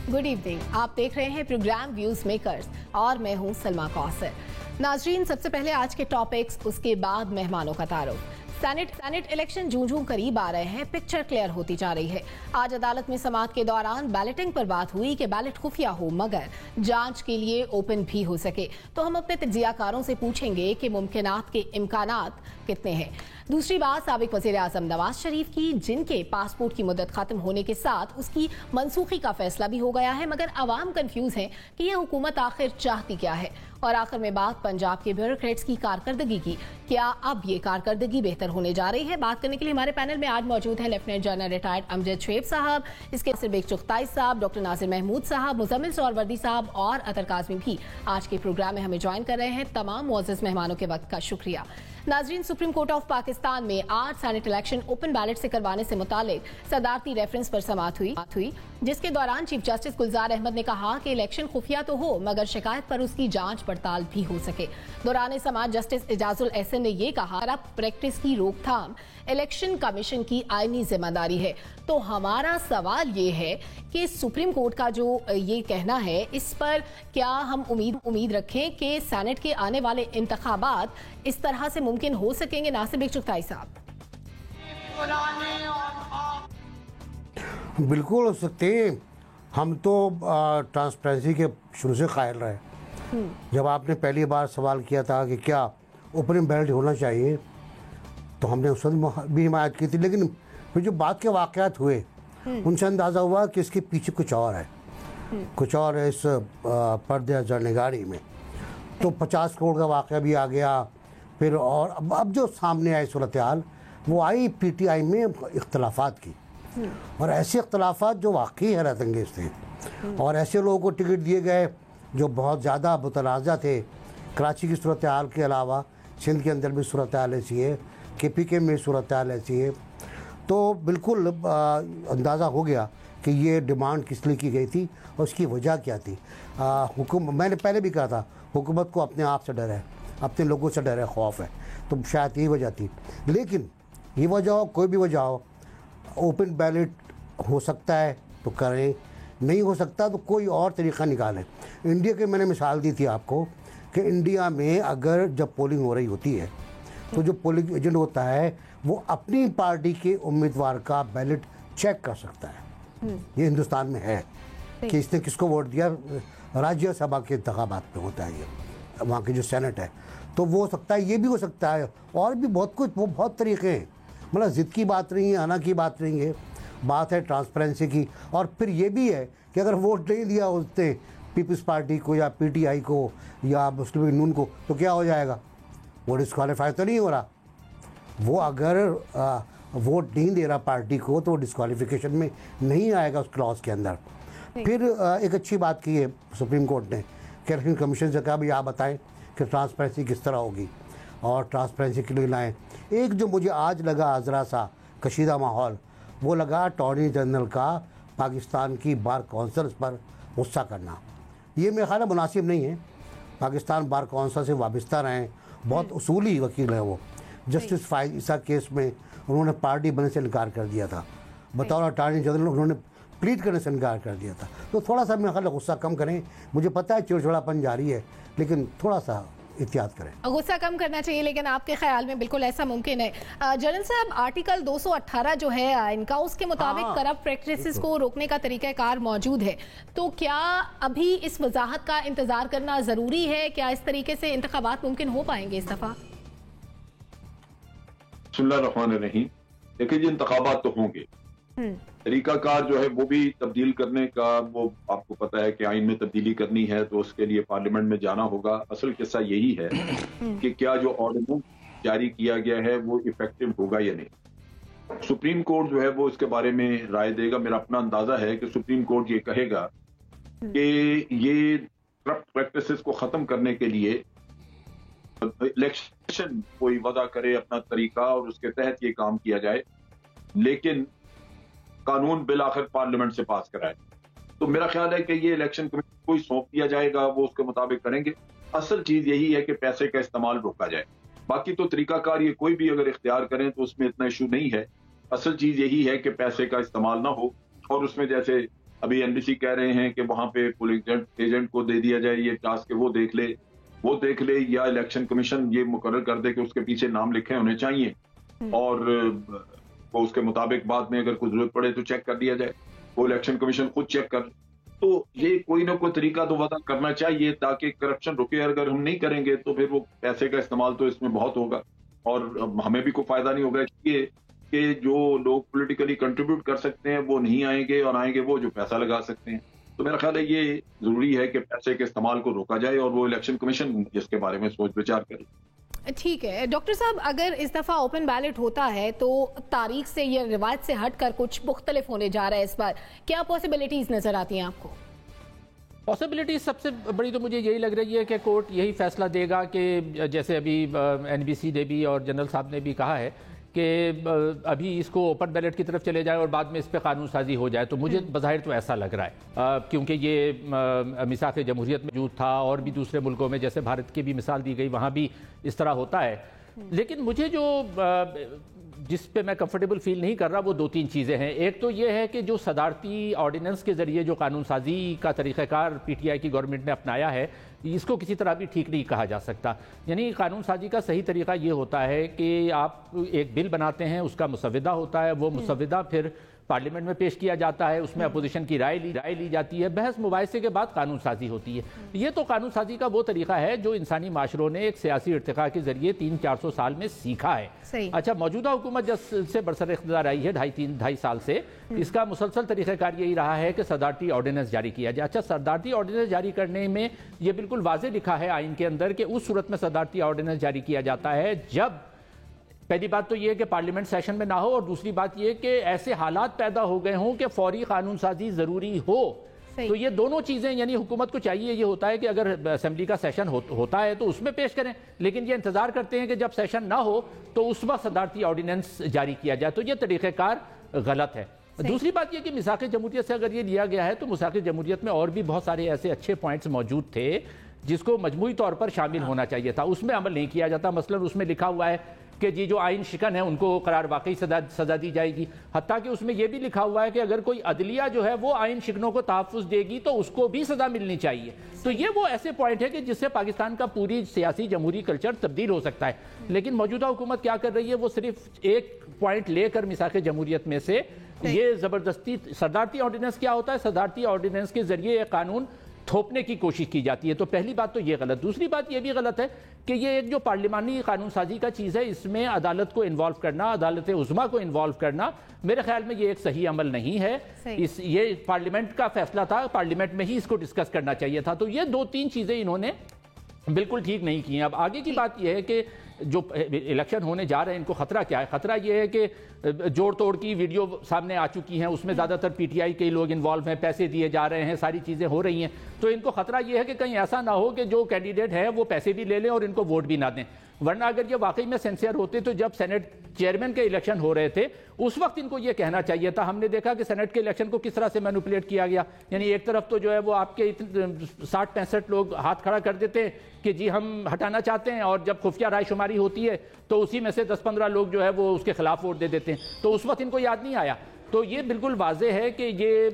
Good evening. आप देख रहे हैं प्रोग्राम व्यूज मेकर्स और मैं हूं सलमा कौसर। नाजरीन, सबसे पहले आज के टॉपिक्स, उसके बाद मेहमानों का तारुफ। सेनेट इलेक्शन जूं करीब आ रहे हैं, पिक्चर क्लियर होती जा रही है। आज अदालत में समाअत के दौरान बैलेटिंग पर बात हुई कि बैलेट खुफिया हो मगर जांच के लिए ओपन भी हो सके। तो हम अपने तज्जियाकारों से पूछेंगे कि मुमकिनात के इम्कानात कितने हैं। दूसरी बात साबिक वज़ीर आज़म नवाज शरीफ की, जिनके पासपोर्ट की मुद्दत खत्म होने के साथ उसकी मनसूखी का फैसला भी हो गया है, मगर अवाम कंफ्यूज है कि यह हुकूमत आखिर चाहती क्या है। और आखिर में बात पंजाब के ब्यूरोक्रेट्स की कारकर्दगी की, क्या अब ये कारकर्दगी बेहतर होने जा रही है। बात करने के लिए हमारे पैनल में आज मौजूद है lieutenant general retired Amjad Shoaib साहब, इसके सिरबेग चुगताई साहब, डॉक्टर नासिर महमूद साहब, मुजम्मिल सोहरवर्दी साहब और अतर काज़मी भी आज के प्रोग्राम में हमें ज्वाइन कर रहे हैं। तमाम मुअज़्ज़ज़ मेहमानों के वक्त का शुक्रिया। नाजरीन, सुप्रीम कोर्ट ऑफ पाकिस्तान में आज सेनेट इलेक्शन ओपन बैलेट से करवाने से मुतालिक सदारती रेफरेंस पर समाअत हुई, जिसके दौरान चीफ जस्टिस गुलजार अहमद ने कहा कि इलेक्शन खुफिया तो हो मगर शिकायत पर उसकी जांच पड़ताल भी हो सके। दौरान समाअत जस्टिस एजाजुल एहसन ने यह कहा, करप्ट प्रैक्टिस की रोकथाम इलेक्शन कमीशन की आईनी जिम्मेदारी है। तो हमारा सवाल ये है कि सुप्रीम कोर्ट का जो ये कहना है, इस पर क्या हम उम्मीद रखें कि सेनेट के आने वाले इंतखाबात इस तरह से मुमकिन हो सकेंगे। नासिर चुगताई साहब। बिल्कुल हो सकते हैं। हम तो ट्रांसपेरेंसी के शुरू से कायल रहे। जब आपने पहली बार सवाल किया था कि क्या ओपन बैलेट होना चाहिए, तो हमने उस वक्त भी हिमायत की थी, लेकिन फिर जो बाद के वाक़यात हुए उनसे अंदाज़ा हुआ कि इसके पीछे कुछ और है, कुछ और है इस पर्दे जरनेगारी में। तो 50 करोड़ का वाक़या भी आ गया। फिर और अब जो सामने आई सूरत हाल वो आई PTI में इख्तलाफात की, और ऐसे इख्तलाफात जो वाकई हैरत अंगेज़ थे, और ऐसे लोगों को टिकट दिए गए जो बहुत ज़्यादा मुतनाज़ा थे। कराची की सूरत हाल के अलावा सिंध के अंदर भी सूरत हाल ऐसी है, KPK में सूरत हाल ऐसी है। तो बिल्कुल अंदाज़ा हो गया कि ये डिमांड किस लिए की गई थी और उसकी वजह क्या थी। मैंने पहले भी कहा था, हुकूमत को अपने आप से डर है, अपने लोगों से डर है, खौफ है। तो शायद यही वजह थी। लेकिन ये वजह हो, कोई भी वजह हो, ओपन बैलेट हो सकता है तो करें, नहीं हो सकता तो कोई और तरीक़ा निकालें। इंडिया के मैंने मिसाल दी थी आपको कि इंडिया में अगर जब पोलिंग हो रही होती है तो जो पोलिंग एजेंट होता है वो अपनी पार्टी के उम्मीदवार का बैलेट चेक कर सकता है। ये हिंदुस्तान में है कि इसने किसको वोट दिया। राज्यसभा के इंतखाबात में होता है ये, वहाँ की जो सेनेट है। तो वो हो सकता है, ये भी हो सकता है, और भी बहुत कुछ, वो बहुत तरीक़े हैं। मतलब ज़िद की बात नहीं है, आना की बात नहीं है, बात है ट्रांसपेरेंसी की। और फिर ये भी है कि अगर वोट नहीं दिया उसने पीपल्स पार्टी को या PTI को या मुस्लिम लीग नून को, तो क्या हो जाएगा? वो डिस्क्वालीफाई तो नहीं हो रहा। वो अगर वोट नहीं दे रहा पार्टी को तो वो डिस्क्वालिफिकेशन में नहीं आएगा उस क्लॉज के अंदर। फिर एक अच्छी बात की है सुप्रीम कोर्ट ने कि इलेक्शन कमीशन से कहा, भाई आप बताएं कि ट्रांसपेरेंसी किस तरह होगी और ट्रांसपेरेंसी के लिए लाएँ। एक जो मुझे आज लगा ज़रा सा कशीदा माहौल, वो लगा अटॉर्नी जनरल का पाकिस्तान की बार कौंसिल्स पर गुस्सा करना। ये मेरे ख्याल में मुनासिब नहीं है। पाकिस्तान बार कौंसिल से वाबस्ता रहें, बहुत उसूली वकील हैं वो। जस्टिस फाइज ईसा केस में उन्होंने पार्टी बनने से इनकार कर दिया था, बतौर अटॉर्नी जनरल उन्होंने प्लीड करने से इनकार कर दिया था। तो थोड़ा सा मेरे ख्याल गुस्सा कम करें। मुझे पता है चिड़चिड़ापन जारी है, लेकिन थोड़ा सा एहतियात करें। गुस्सा कम करना चाहिए, लेकिन आपके ख्याल में बिल्कुल ऐसा मुमकिन है? जनरल साहब, आर्टिकल 218 जो है इनका, उसके मुताबिक करप्ट प्रैक्टिसेस को रोकने का तरीक़ाकार मौजूद है। तो क्या अभी इस वजाहत का इंतजार करना ज़रूरी है? क्या इस तरीके से इंतखाबात मुमकिन हो पाएंगे इस दफ़ा? बिस्मिल्लाहिर्रहमानिर्रहीम। देखिए जी, इंतखाबात तो होंगे, तरीकाकार जो है वो भी तब्दील करने का, वो आपको पता है कि आइन में तब्दीली करनी है तो उसके लिए पार्लियामेंट में जाना होगा। असल किस्सा यही है कि क्या जो ऑर्डिनेंस जारी किया गया है वो इफेक्टिव होगा या नहीं। सुप्रीम कोर्ट जो है वो इसके बारे में राय देगा। मेरा अपना अंदाजा है कि सुप्रीम कोर्ट ये कहेगा कि ये करप्ट प्रैक्टिसेस को खत्म करने के लिए इलेक्शन कोई वजह करे अपना तरीका और उसके तहत ये काम किया जाए, लेकिन कानून बिल आखिर पार्लियामेंट से पास कराए। तो मेरा ख्याल है कि ये इलेक्शन कमीशन को ही सौंप दिया जाएगा, वो उसके मुताबिक करेंगे। असल चीज यही है कि पैसे का इस्तेमाल रोका जाए। बाकी तो तरीकाकार ये कोई भी अगर इख्तियार करें तो उसमें इतना इशू नहीं है। असल चीज यही है कि पैसे का इस्तेमाल ना हो और उसमें जैसे अभी एनबीसी कह रहे हैं कि वहां पे पोलिंग एजेंट को दे दिया जाए ये टास्क, वो देख ले, या इलेक्शन कमीशन ये मुकर्रर कर दे कि उसके पीछे नाम लिखे होने चाहिए और वो उसके मुताबिक बाद में अगर कोई जरूरत पड़े तो चेक कर दिया जाए, वो इलेक्शन कमीशन खुद चेक कर। तो ये कोई ना कोई तरीका तो वजह करना चाहिए ताकि करप्शन रुके। अगर हम नहीं करेंगे तो फिर वो पैसे का इस्तेमाल तो इसमें बहुत होगा और हमें भी कोई फायदा नहीं होगा, इसलिए कि जो लोग पॉलिटिकली कंट्रीब्यूट कर सकते हैं वो नहीं आएंगे और आएंगे वो जो पैसा लगा सकते हैं। तो मेरा ख्याल है ये जरूरी है कि पैसे के इस्तेमाल को रोका जाए और वो इलेक्शन कमीशन जिसके बारे में सोच विचार करे। ठीक है डॉक्टर साहब, अगर इस दफा ओपन बैलेट होता है तो तारीख से या रिवाज से हटकर कुछ मुख्तलिफ होने जा रहा है इस बार, क्या पॉसिबिलिटीज नजर आती हैं आपको? पॉसिबिलिटी सबसे बड़ी तो मुझे यही लग रही है कि कोर्ट यही फैसला देगा कि जैसे अभी एनबीसी ने भी और जनरल साहब ने भी कहा है कि अभी इसको ओपन बैलेट की तरफ चले जाए और बाद में इस पर कानून साजी हो जाए। तो मुझे बज़ाहिर तो ऐसा लग रहा है क्योंकि ये मिसाक़ जमहूरियत में मौजूद था और भी दूसरे मुल्कों में जैसे भारत की भी मिसाल दी गई वहाँ भी इस तरह होता है। लेकिन मुझे जो जिस पे मैं कंफर्टेबल फील नहीं कर रहा वो दो तीन चीज़ें हैं। एक तो ये है कि जो सदारती ऑर्डिनेंस के ज़रिए जो कानून साजी का तरीक़ाकार पीटीआई की गवर्नमेंट ने अपनाया है इसको किसी तरह भी ठीक नहीं कहा जा सकता। यानी कानून साजी का सही तरीका ये होता है कि आप एक बिल बनाते हैं, उसका मुसव्वदा होता है, वो मुसव्वदा फिर पार्लियामेंट में पेश किया जाता है, उसमें अपोजिशन की राय ली जाती है, बहस मुबाहिसे के बाद कानून साजी होती है। ये तो कानून साजी का वो तरीका है जो इंसानी माशरों ने एक सियासी इर्तिका के जरिए 300-400 साल में सीखा है। अच्छा, मौजूदा हुकूमत जब से बरसर इख्तियार आई है 2.5 साल से, इसका मुसलसल तरीक़ाकार यही रहा है कि सदारती ऑर्डिनेंस जारी किया जाए। अच्छा, सदारती ऑर्डिनेंस जारी करने में यह बिल्कुल वाज़ेह लिखा है आइन के अंदर कि उस सूरत में सदारती ऑर्डिनेंस जारी किया जाता है जब पहली बात तो यह कि पार्लियामेंट सेशन में ना हो और दूसरी बात यह कि ऐसे हालात पैदा हो गए हों कि फौरी कानून साजी जरूरी हो। तो ये दोनों चीजें यानी हुकूमत को चाहिए ये होता है कि अगर असेंबली का सेशन होता है तो उसमें पेश करें, लेकिन ये इंतजार करते हैं कि जब सेशन ना हो तो उस वक्त सदारती ऑर्डिनेंस जारी किया जाए। तो ये तरीक़ेकार गलत है। दूसरी बात यह कि मिसाक़ जमहूरियत से अगर ये लिया गया है तो मिसाक़ जमहूरियत में और भी बहुत सारे ऐसे अच्छे पॉइंट्स मौजूद थे जिसको मजमूई तौर पर शामिल होना चाहिए था, उसमें अमल नहीं किया जाता। मसलन उसमें लिखा हुआ है कि जी जो आइन शिकन है उनको करार वाकई सजा दी जाएगी। हत्ता कि उसमें यह भी लिखा हुआ है कि अगर कोई अदलिया जो है वो आइन शिकनों को तहफ़्फ़ुज़ देगी तो उसको भी सजा मिलनी चाहिए। तो ये वो ऐसे पॉइंट है कि जिससे पाकिस्तान का पूरी सियासी जमहूरी कल्चर तब्दील हो सकता है। लेकिन मौजूदा हुकूमत क्या कर रही है, वो सिर्फ एक पॉइंट लेकर मिसाक़ जमहूरियत में से ये ज़बरदस्ती सदारती ऑर्डिनेंस क्या होता है, सदारती ऑर्डिनेंस के जरिए एक कानून थोपने की कोशिश की जाती है। तो पहली बात तो ये गलत। दूसरी बात ये भी गलत है कि ये एक जो पार्लिमानी कानून साजी का चीज़ है इसमें अदालत को इन्वॉल्व करना, अदालत उज़्मा को इन्वॉल्व करना, मेरे ख्याल में ये एक सही अमल नहीं है। ये पार्लियामेंट का फैसला था, पार्लियामेंट में ही इसको डिस्कस करना चाहिए था। तो ये दो तीन चीज़ें इन्होंने बिल्कुल ठीक नहीं की हैं। अब आगे की बात यह है कि जो इलेक्शन होने जा रहे हैं इनको खतरा क्या है? खतरा यह है कि जोड़ तोड़ की वीडियो सामने आ चुकी हैं, उसमें ज़्यादातर पीटीआई के लोग इन्वॉल्व हैं, पैसे दिए जा रहे हैं, सारी चीज़ें हो रही हैं। तो इनको खतरा यह है कि कहीं ऐसा ना हो कि जो कैंडिडेट है वो पैसे भी ले लें और इनको वोट भी ना दें। वरना अगर ये वाकई में सिंसियर होते तो जब सेनेट चेयरमैन के इलेक्शन हो रहे थे उस वक्त इनको ये कहना चाहिए था। हमने देखा कि सेनेट के इलेक्शन को किस तरह से मैनिपुलेट किया गया। यानी एक तरफ तो जो है वो आपके 60-65 लोग हाथ खड़ा कर देते हैं कि जी हम हटाना चाहते हैं, और जब खुफिया रायशुमारी होती है तो उसी में से 10-15 लोग जो है वो उसके खिलाफ वोट दे देते हैं। तो उस वक्त इनको याद नहीं आया। तो ये बिल्कुल वाज़ेह है कि ये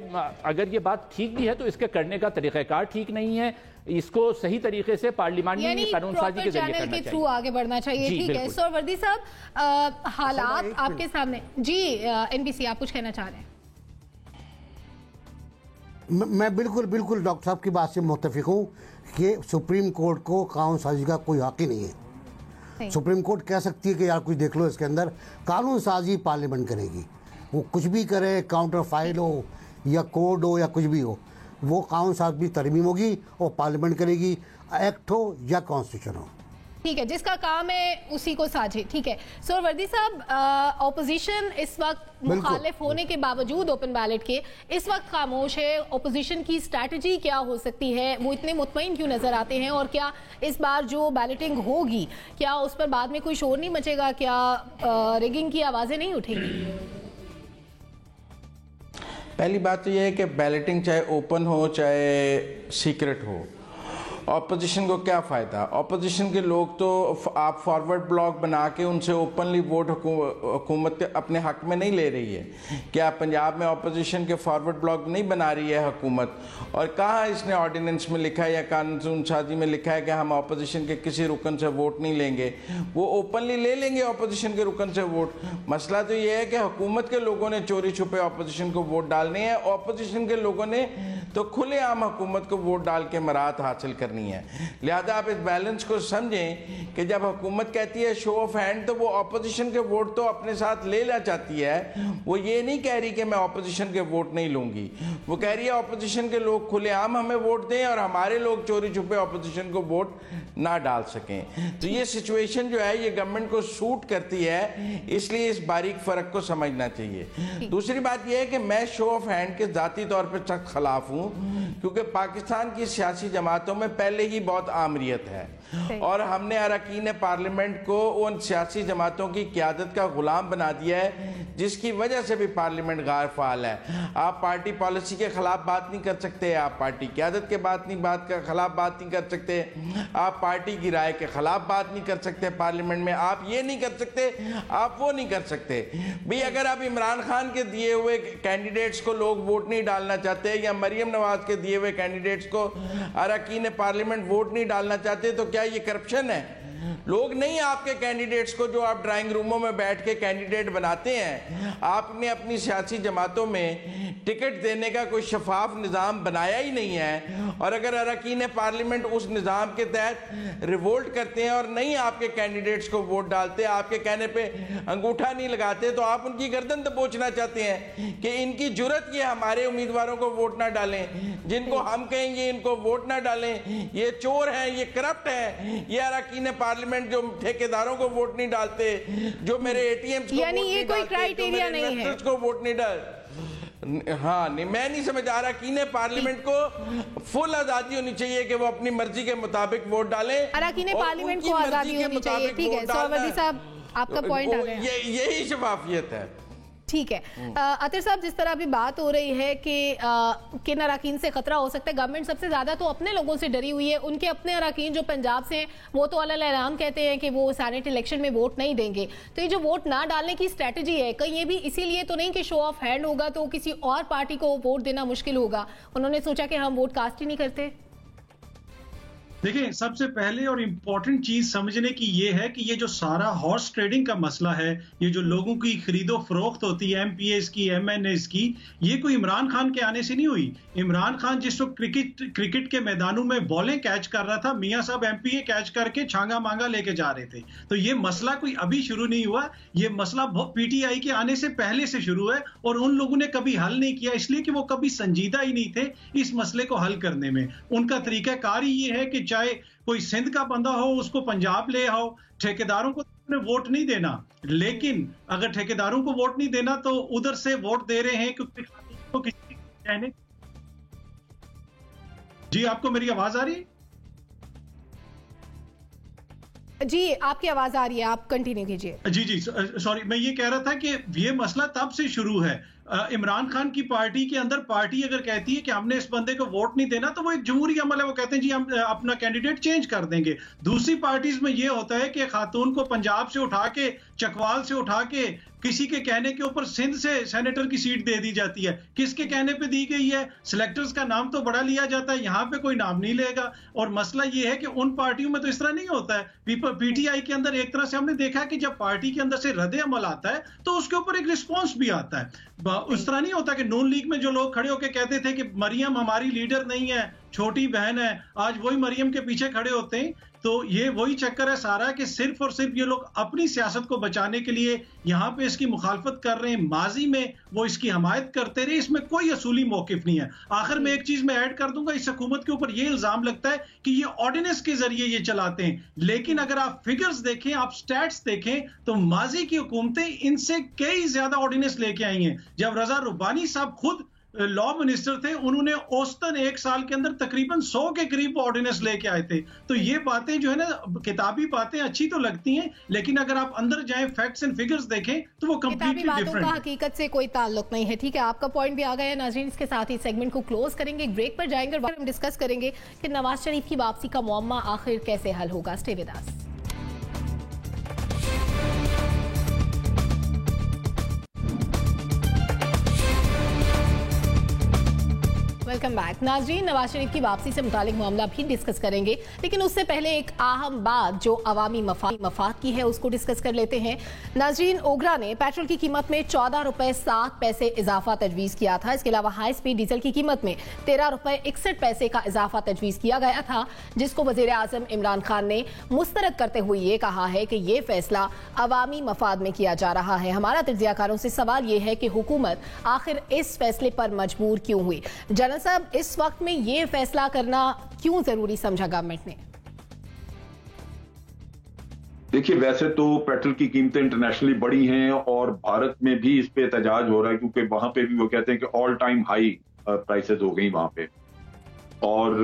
अगर ये बात ठीक भी है तो इसके करने का तरीक़ाकार ठीक नहीं है। इसको सही तरीके से पार्लिमानी कानून साजी के जरिए करना के थ्रू आगे बढ़ना चाहिए। ठीक है सोहरावर्दी साहब, हालात आपके सामने। जी एनबीसी, आप कुछ कहना चाह रहे हैं? मैं बिल्कुल डॉक्टर साहब की बात से मुत्तफिक हूँ कि सुप्रीम कोर्ट को कानून साजी का कोई हक ही नहीं है। सुप्रीम कोर्ट कह सकती है कि यार कुछ देख लो, इसके अंदर कानून साजी पार्लियामेंट करेगी। वो कुछ भी करे, काउंटर फाइल हो या कोड हो या कुछ भी हो, वो कानून साजी तरमीम होगी और पार्लियामेंट करेगी, एक्ट हो या कॉन्स्टिट्यूशन हो। ठीक है, जिसका काम है उसी को साझे। ठीक है सोहरावर्दी साहब, ऑपोजिशन इस वक्त मुखालिफ होने के बावजूद ओपन बैलेट के इस वक्त खामोश है। ऑपोजिशन की स्ट्रैटेजी क्या हो सकती है? वो इतने मुतमईन क्यों नजर आते हैं? और क्या इस बार जो बैलेटिंग होगी क्या उस पर बाद में कोई शोर नहीं मचेगा? क्या रिगिंग की आवाजें नहीं उठेंगी? पहली बात तो यह है कि बैलेटिंग चाहे ओपन हो चाहे सीक्रेट हो, ऑपोजिशन को क्या फ़ायदा? ऑपोजिशन के लोग तो आप फॉरवर्ड ब्लॉक बना के उनसे ओपनली वोट हुकूमत अपने हक में नहीं ले रही है। क्या पंजाब में ऑपोजिशन के फॉरवर्ड ब्लॉक नहीं बना रही है हुकूमत? और कहाँ इसने ऑर्डिनेंस में लिखा है या कानून साजी में लिखा है कि हम ऑपोजिशन के किसी रुकन से वोट नहीं लेंगे? वो ओपनली ले लेंगे ऑपोजिशन के रुकन से वोट। मसला तो ये है कि हुकूमत के लोगों ने चोरी छुपे ऑपोजिशन को वोट डालने हैं, ऑपोजिशन के लोगों ने तो खुलेआम हुकूमत को वोट डाल के मराहत हासिल करनी है। लिहाजा आप इस बैलेंस को समझें कि जब हुकूमत कहती है शो ऑफ हैंड, तो वो ऑपोजिशन के वोट तो अपने साथ लेना चाहती है। वो ये नहीं कह रही कि मैं ऑपोजिशन के वोट नहीं लूंगी, वो कह रही है ऑपोजिशन के लोग खुलेआम हमें वोट दें और हमारे लोग चोरी छुपे ऑपोजिशन को वोट ना डाल सकें। तो ये सिचुएशन जो है ये गवर्नमेंट को सूट करती है, इसलिए इस बारीक फ़र्क को समझना चाहिए। दूसरी बात यह है कि मैं शो ऑफ हैंड के ज़ाती तौर पर सख्त खिलाफ हूँ, क्योंकि पाकिस्तान की सियासी जमातों में पहले ही बहुत आमरीत है और हमने अरकान पार्लियामेंट को उन सियासी जमातों की क़यादत का गुलाम बना दिया है, जिसकी वजह से भी पार्लियामेंट गैर फ़ाल है। आप पार्टी पॉलिसी के खिलाफ बात नहीं कर सकते, आप पार्टी क़यादत के खिलाफ बात नहीं कर सकते, आप पार्टी की राय के खिलाफ बात नहीं कर सकते पार्लियामेंट में, आप ये नहीं कर सकते, आप वो नहीं कर सकते। भाई अगर आप इमरान खान के दिए हुए कैंडिडेट्स को लोग वोट नहीं डालना चाहते या मरियम नवाज के दिए हुए कैंडिडेट्स को अरकान पार्लियामेंट वोट नहीं डालना चाहते, तो क्या ये करप्शन है? लोग नहीं आपके कैंडिडेट्स को, जो आप ड्राइंग रूमों में बैठ के कैंडिडेट बनाते हैं, आपने अपनी सियासी जमातों में टिकट देने का कोई शफाफ निज़ाम बनाया ही नहीं है। और अगर अरकान पार्लियामेंट उस निज़ाम के तहत रिवोल्ट करते हैं और नहीं आपके कैंडिडेट्स को वोट डालते, आपके कहने पे अंगूठा नहीं लगाते, तो आप उनकी गर्दन दबोचना चाहते हैं कि इनकी जुर्रत ये हमारे उम्मीदवारों को वोट ना डालें, जिनको हम कहेंगे इनको वोट ना डालें, ये चोर हैं, ये करप्ट हैं, ये अरकान पार्लियामेंट जो ठेकेदारों को वोट नहीं डालते, जो मेरे एटीएम यानी ये कोई क्राइटेरिया नहीं है को वोट नहीं डाल। हाँ नहीं, मैं नहीं समझ आ रहा कि पार्लियामेंट को फुल आजादी होनी चाहिए कि वो अपनी मर्जी के मुताबिक वोट डालें। अरकान पार्लियामेंट को आजादी होनी चाहिए। ठीक है सोहरावर्दी साहब, आपका पॉइंट आ गया। यही शफाफियत है। ठीक है अतर साहब, जिस तरह अभी बात हो रही है कि किन अरकान से खतरा हो सकता है, गवर्नमेंट सबसे ज्यादा तो अपने लोगों से डरी हुई है। उनके अपने अरकान जो पंजाब से हैं वो तो अलग ऐलान कहते हैं कि वो सेनेट इलेक्शन में वोट नहीं देंगे। तो ये जो वोट ना डालने की स्ट्रेटजी है, कहीं ये भी इसीलिए तो नहीं कि शो ऑफ हैंड होगा तो किसी और पार्टी को वोट देना मुश्किल होगा, उन्होंने सोचा कि हम वोट कास्ट ही नहीं करते? देखिए, सबसे पहले और इम्पोर्टेंट चीज समझने की ये है कि ये जो सारा हॉर्स ट्रेडिंग का मसला है, ये जो लोगों की खरीदो फरोख्त होती है एमपीएस की, एमएनएस की, ये कोई इमरान खान के आने से नहीं हुई। इमरान खान जिस वक्त क्रिकेट के मैदानों में बॉलें कैच कर रहा था, मियां साहब एमपीए कैच करके छांगा मांगा लेके जा रहे थे। तो ये मसला कोई अभी शुरू नहीं हुआ, ये मसला पीटीआई के आने से पहले से शुरू है और उन लोगों ने कभी हल नहीं किया, इसलिए कि वो कभी संजीदा ही नहीं थे इस मसले को हल करने में। उनका तरीकाकार ही ये है कि चाहे कोई सिंध का बंदा हो उसको पंजाब ले आओ, ठेकेदारों को वोट नहीं देना, लेकिन अगर ठेकेदारों को वोट नहीं देना तो उधर से वोट दे रहे हैं क्योंकि तो किसी कहने। जी आपको मेरी आवाज आ रही है? जी आपकी आवाज आ रही है, आप कंटिन्यू कीजिए। जी सॉरी, मैं ये कह रहा था कि ये मसला तब से शुरू है। इमरान खान की पार्टी के अंदर पार्टी अगर कहती है कि हमने इस बंदे को वोट नहीं देना तो वो एक जमहूरी अमल है, वो कहते हैं जी हम अपना कैंडिडेट चेंज कर देंगे। दूसरी पार्टीज में ये होता है कि खातून को पंजाब से उठा के, चकवाल से उठा के, किसी के कहने के ऊपर सिंध से सेनेटर की सीट दे दी जाती है। किसके कहने पे दी गई है? सिलेक्टर्स का नाम तो बड़ा लिया जाता है, यहाँ पे कोई नाम नहीं लेगा। और मसला ये है कि उन पार्टियों में तो इस तरह नहीं होता है। पीटीआई के अंदर एक तरह से हमने देखा कि जब पार्टी के अंदर से रद्द अमल आता है तो उसके ऊपर एक रिस्पॉन्स भी आता है। उस तरह नहीं होता कि नून लीग में जो लोग खड़े होकर कहते थे कि मरियम हमारी लीडर नहीं है, छोटी बहन है, आज वही मरियम के पीछे खड़े होते हैं। तो ये वही चक्कर है सारा कि सिर्फ और सिर्फ ये लोग अपनी सियासत को बचाने के लिए यहाँ पे इसकी मुखालफत कर रहे हैं। माजी में वो इसकी हमायत करते रहे, इसमें कोई असूली मौकिफ नहीं है। आखिर में एक चीज मैं ऐड कर दूंगा, इस हुकूमत के ऊपर ये इल्जाम लगता है कि ये ऑर्डिनेंस के जरिए ये चलाते हैं, लेकिन अगर आप फिगर्स देखें, आप स्टैट्स देखें तो माजी की हुकूमतें इनसे कई ज्यादा ऑर्डिनेंस लेके आई हैं। जब रजा रुबानी साहब खुद लॉ मिनिस्टर थे, उन्होंने औसतन एक साल के अंदर तकरीबन 100 के करीब ऑर्डिनेंस लेके आए थे। तो ये बातें जो है ना, किताबी बातें अच्छी तो लगती हैं, लेकिन अगर आप अंदर जाएं, फैक्ट्स एंड फिगर्स देखें तो वो कंप्लीटली डिफरेंट है। हकीकत से कोई ताल्लुक नहीं है। ठीक है, आपका पॉइंट भी आ गया है नाज़रीन। इसके साथ ही सेगमेंट को क्लोज करेंगे, एक ब्रेक पर जाएंगे और हम डिस्कस करेंगे कि नवाज शरीफ की वापसी का मुअम्मा आखिर कैसे हल होगा। Stay with us. Welcome back नाज़रीन। नवाज शरीफ की वापसी से मुतालिक मामला भी डिस्कस करेंगे, लेकिन उससे पहले एक अहम बात जो अवामी मफाद की है उसको डिस्कस कर लेते हैं। नाज़रीन, ओगरा ने पेट्रोल की कीमत में 14 रुपए 7 पैसे इजाफा तजवीज़ किया था। इसके अलावा हाई स्पीड डीजल की कीमत में 13 रुपए 61 पैसे का इजाफा तजवीज़ किया गया था, जिसको वज़ीर आज़म इमरान खान ने मुस्तरद करते हुए ये कहा है कि ये फैसला अवामी मफाद में किया जा रहा है। हमारा तज्ज़ियाकारों से सवाल ये है कि हुकूमत आखिर इस फैसले पर मजबूर क्यों हुई? जनरल साहब, इस वक्त में ये फैसला करना क्यों जरूरी समझा गवर्नमेंट ने? देखिए, वैसे तो पेट्रोल की कीमतें इंटरनेशनली बढ़ी हैं और भारत में भी इस पे एहतजाज हो रहा है, क्योंकि वहां पे भी वो कहते हैं कि ऑल टाइम हाई प्राइसेस हो गई वहां पे, और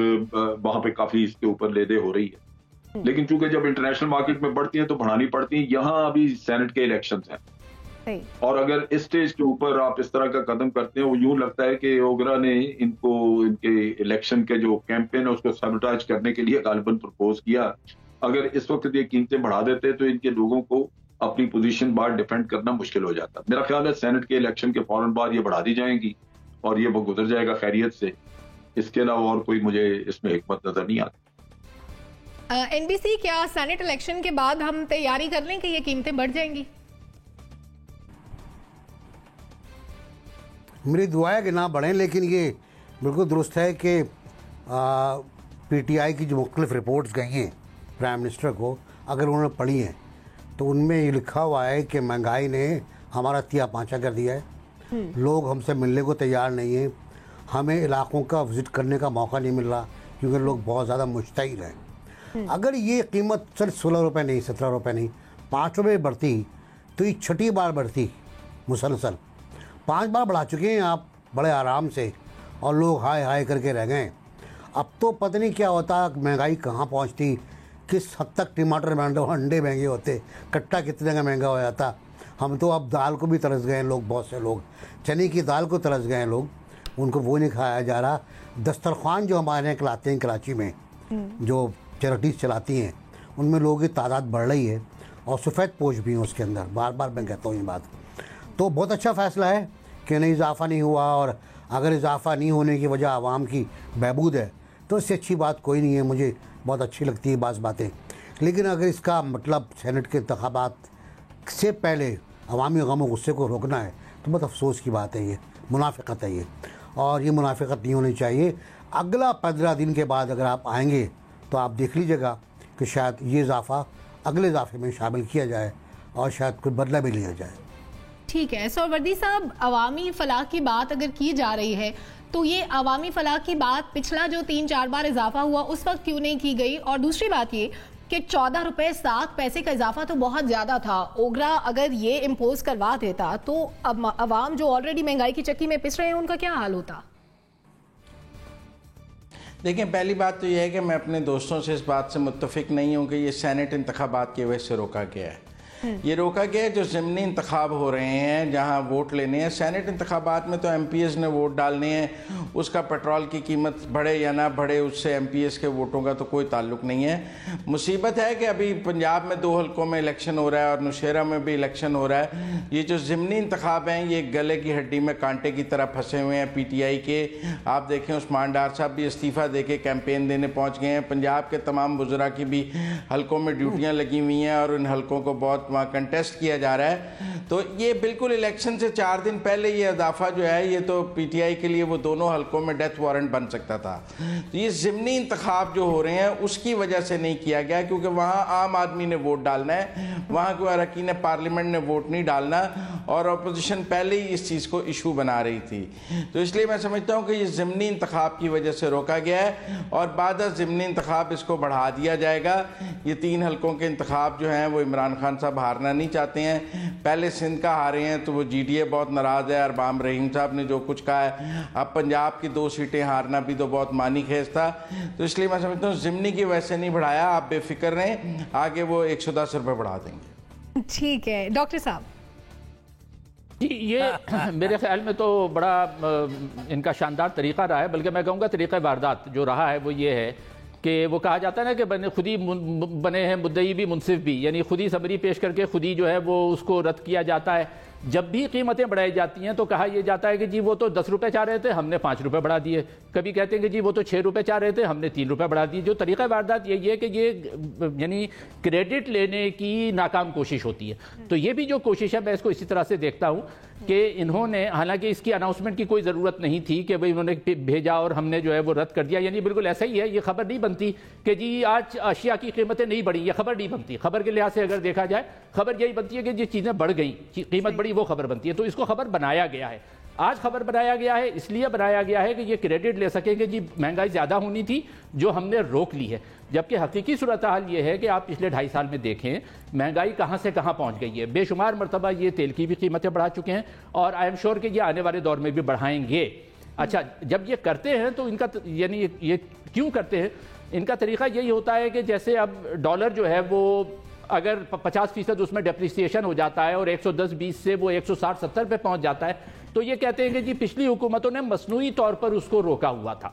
वहां पे काफी इसके ऊपर लेदे हो रही है। लेकिन चूंकि जब इंटरनेशनल मार्केट में बढ़ती है तो बढ़ानी पड़ती है। यहाँ अभी सेनेट के इलेक्शंस हैं, और अगर इस स्टेज के ऊपर आप इस तरह का कदम करते हैं, वो यूं लगता है कि ओगरा ने इनको इनके इलेक्शन के जो कैंपेन है उसको सबटाज करने के लिए गालिबन प्रपोज किया। अगर इस वक्त ये कीमतें बढ़ा देते तो इनके लोगों को अपनी पोजीशन बाहर डिफेंड करना मुश्किल हो जाता। मेरा ख्याल है सेनेट के इलेक्शन के फौरन बाद ये बढ़ा दी जाएंगी और ये वो गुजर जाएगा खैरियत से। इसके अलावा और कोई मुझे इसमें हिकमत नजर नहीं आती। एनबीसी, क्या सेनेट इलेक्शन के बाद हम तैयारी कर लें कि ये कीमतें बढ़ जाएंगी? मेरी दुआ है कि ना बढ़ें, लेकिन ये बिल्कुल दुरुस्त है कि पीटीआई की जो मुख्तलिफ रिपोर्ट्स गई हैं प्राइम मिनिस्टर को, अगर उन्होंने पढ़ी हैं तो उनमें ये लिखा हुआ है कि महंगाई ने हमारा तिया पाँचा कर दिया है। लोग हमसे मिलने को तैयार नहीं हैं, हमें इलाकों का विज़िट करने का मौका नहीं मिल रहा क्योंकि लोग बहुत ज़्यादा मुश्तइल हैं। अगर ये कीमत सिर्फ 16 रुपये नहीं, 17 रुपये नहीं, 5 रुपये बढ़ती तो ये छठी बार बढ़ती मुसलसल। 5 बार बढ़ा चुके हैं आप बड़े आराम से, और लोग हाय हाय करके रह गए। अब तो पता नहीं क्या होता, महंगाई कहाँ पहुँचती, किस हद तक टमाटर महंगे, अंडे महंगे होते, कट्टा कितने का महंगा हो जाता। हम तो अब दाल को भी तरस गए हैं लोग, बहुत से लोग चने की दाल को तरस गए हैं लोग, उनको वो नहीं खाया जा रहा। दस्तरखान जो हमारे यहाँ खिलाते हैं कराची में, जो चैरिटीज़ चलाती हैं, उनमें लोगों की तादाद बढ़ रही है और सफ़ेद पोश भी हैं उसके अंदर। बार बार मैं कहता हूँ ये बात। तो बहुत अच्छा फ़ैसला है कि नहीं इजाफ़ा नहीं हुआ, और अगर इजाफ़ा नहीं होने की वजह आवाम की बहबूद है तो इससे अच्छी बात कोई नहीं है। मुझे बहुत अच्छी लगती है बाज़ बातें, लेकिन अगर इसका मतलब सेनेट के इंतखाबात से पहले अवामी गम और गुस्से को रोकना है तो बहुत अफसोस की बात है। ये मुनाफिकत है ये, और ये मुनाफिकत नहीं होनी चाहिए। अगला 15 दिन के बाद अगर आप आएँगे तो आप देख लीजिएगा कि शायद ये इजाफ़ा अगले इजाफे में शामिल किया जाए और शायद कोई बदला भी लिया जाए। ठीक है सोहवर्दी साहब, अवामी फलाह की बात अगर की जा रही है तो ये अवामी फलाह की बात पिछला जो 3-4 बार इजाफा हुआ उस वक्त क्यों नहीं की गई? और दूसरी बात ये कि 14 रुपए 7 पैसे का इजाफा तो बहुत ज़्यादा था। ओगरा अगर ये इम्पोज करवा देता तो अब अवाम जो ऑलरेडी महंगाई की चक्की में पिस रहे हैं उनका क्या हाल होता? देखिए, पहली बात तो यह है कि मैं अपने दोस्तों से इस बात से मुत्तफिक नहीं हूँ कि ये सेनेट इंतखाबात की वजह से रोका गया है। ये रोका गया है जो ज़िमनी इंतखाब हो रहे हैं, जहाँ वोट लेने हैं। सेनेट इंतखाबात में तो MPs ने वोट डालने हैं, उसका पेट्रोल की कीमत बढ़े या ना बढ़े उससे MPs के वोटों का तो कोई ताल्लुक नहीं है। मुसीबत है कि अभी पंजाब में 2 हल्कों में इलेक्शन हो रहा है और नौशेरा में भी इलेक्शन हो रहा है। ये जो ज़िमनी इंतखाब हैं ये गले की हड्डी में कांटे की तरह फंसे हुए हैं PTI के। आप देखें, उस्मान डार साहब भी इस्तीफ़ा दे के कैंपेन देने पहुँच गए हैं। पंजाब के तमाम वज़रा की भी हल्कों में ड्यूटियाँ लगी हुई हैं और इन हल्कों को बहुत वहाँ कंटेस्ट किया जा रहा है। तो ये बिल्कुल इलेक्शन से 4 दिन पहले ये इजाफा जो है ये तो PTI के लिए वो दोनों हल्कों में डेथ वारंट बन सकता था। तो ये ज़िमनी इंतखाब जो हो रहे हैं उसकी वजह से नहीं किया गया, क्योंकि वहाँ आम आदमी ने वोट डालना है, वहाँ कोई अरकान पार्लियामेंट ने वोट नहीं डालना, और अपोजिशन पहले ही इस चीज़ को इशू बना रही थी। तो इसलिए मैं समझता हूँ कि ये ज़िमनी इंतखाब की वजह से रोका गया है और बाद ज़िमनी इंतखाब इसको बढ़ा दिया जाएगा। ये 3 हल्कों के इंतखाब जो हैं वो इमरान खान साहब हारना नहीं चाहते हैं। पहले सिंध का हारे हैं तो वो जीटीए बहुत नाराज़ है, अरबाम रहीम साहब ने जो कुछ कहा है। अब पंजाब की 2 सीटें हारना भी तो बहुत मानी खेज था। तो इसलिए मैं समझता हूँ ज़िमनी की वैसे नहीं बढ़ाया, आप बेफिक्र रहें, आगे वो 110 रुपये बढ़ा देंगे। ठीक है डॉक्टर साहब। जी, ये मेरे ख्याल में तो बड़ा इनका शानदार तरीका रहा है, बल्कि मैं कहूँगा तरीक़ा वारदात जो रहा है वो ये है कि वो कहा जाता है ना कि खुद ही बने हैं मुद्दई भी मुनसिफ भी, यानी खुद ही समरी पेश करके खुद ही जो है वो उसको रद्द किया जाता है। जब भी कीमतें बढ़ाई जाती हैं तो कहा यह जाता है कि जी वो तो 10 रुपये चाह रहे थे, हमने 5 रुपये बढ़ा दिए। कभी कहते हैं कि जी वो तो 6 रुपये चाह रहे थे, हमने 3 रुपये बढ़ा दिए। जो तरीक़ा वारदात यही है कि ये यानी क्रेडिट लेने की नाकाम कोशिश होती है। तो ये भी जो कोशिश है मैं इसको इसी तरह से देखता हूँ कि इन्होंने, हालांकि इसकी अनाउंसमेंट की कोई ज़रूरत नहीं थी कि भाई उन्होंने भेजा और हमने जो है वो रद्द कर दिया, यानी बिल्कुल ऐसा ही है। ये खबर नहीं बनती कि जी आज अशिया की कीमतें नहीं बढ़ी, ये खबर नहीं बनती। खबर के लिहाज से अगर देखा जाए खबर यही बनती है कि जी चीज़ें बढ़ गई, कीमत बढ़ी, वो खबर बनती है। तो इसको खबर बनाया गया है। आज खबर बनाया गया है इसलिए बनाया गया है कि ये क्रेडिट ले सकेंगे जी महंगाई ज़्यादा होनी थी जो हमने रोक ली है। जबकि हकीकी सूरत हाल ये है कि आप पिछले 2.5 साल में देखें महंगाई कहाँ से कहाँ पहुँच गई है। बेशुमार मरतबा ये तेल की भी कीमतें बढ़ा चुके हैं और आई एम श्योर कि ये आने वाले दौर में भी बढ़ाएंगे। अच्छा, जब ये करते हैं तो इनका यानी ये क्यों करते हैं, इनका तरीका यही होता है कि जैसे अब डॉलर जो है वो अगर 50% उसमें डेप्रिसिएशन हो जाता है और 110-20 से वो 160-70 पे पहुंच जाता है, तो ये कहते हैं कि जी पिछली हुकूमतों ने मसनूई तौर पर उसको रोका हुआ था,